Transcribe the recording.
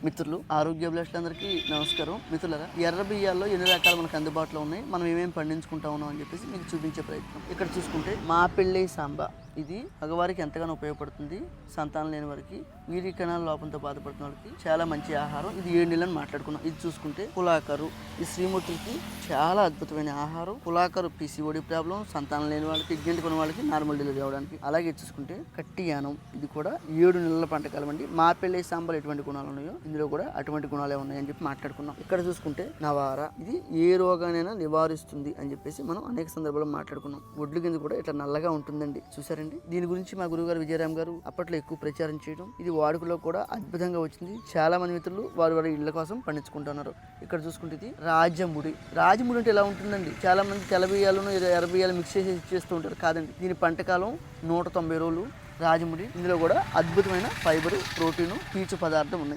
మిత్రులు ఆరోగ్యాభిలాషులందరికీ నమస్కారం. మిత్రులారా, ఎర్ర బియ్యాల్లో ఎన్ని రకాలు మనకు అందుబాటులో ఉన్నాయి, మనం ఏమేమి పండించుకుంటా ఉన్నాం అని చెప్పేసి మీకు చూపించే ప్రయత్నం. ఇక్కడ చూసుకుంటే మా పెళ్ళి సాంబా, ఇది మగవారికి ఎంతగానో ఉపయోగపడుతుంది. సంతానం లేని వారికి, వీరి కణాల లోపంతో బాధపడుతున్న వాళ్ళకి చాలా మంచి ఆహారం. ఇది 7 నెలలను మాట్లాడుకున్నాం. ఇది చూసుకుంటే కులాకరు, ఈ శ్రీమూర్తులకి చాలా అద్భుతమైన ఆహారం. కులాకరు PCOD ప్రాబ్లం, సంతానం లేని వాళ్ళకి, ప్రెగ్నెంట్ ఉన్న వాళ్ళకి, నార్మల్ డెలివరీ అవ్వడానికి. అలాగే చూసుకుంటే కట్టియానం, ఇది కూడా 7 నెలల పంటకాలం అండి. మా పెళ్ళి సాంబార్ ఎటువంటి గుణాలు ఉన్నాయో ఇందులో కూడా అటువంటి గుణాలే ఉన్నాయని చెప్పి మాట్లాడుకున్నాం. ఇక్కడ చూసుకుంటే నవార, ఇది ఏ రోగానైనా నివారిస్తుంది అని చెప్పేసి మనం అనేక సందర్భాల్లో మాట్లాడుకున్నాం. ఒడ్లు గింజ కూడా ఇట్లా నల్లగా ఉంటుందండి, చూసారండి. దీని గురించి మా గురువు గారు విజయరామ్ గారు అప్పట్లో ఎక్కువ ప్రచారం చేయడం, ఇది వాడుకలో కూడా అద్భుతంగా వచ్చింది. చాలా మంది మిత్రులు వారి ఇళ్ల కోసం పండించుకుంటున్నారు. ఇక్కడ చూసుకుంటే ఇది రాజముడి. రాజముడి అంటే ఎలా ఉంటుందండి, చాలా మంది తెల్ల బియ్యాలను ఎర్ర బియ్యాలు మిక్స్ చేసి చేస్తూ ఉంటారు. కాదండి, దీని పంటకాలం 190 రోజులు. రాజముడి, ఇందులో కూడా అద్భుతమైన ఫైబరు, ప్రోటీను, పీచు పదార్థం ఉన్నాయి.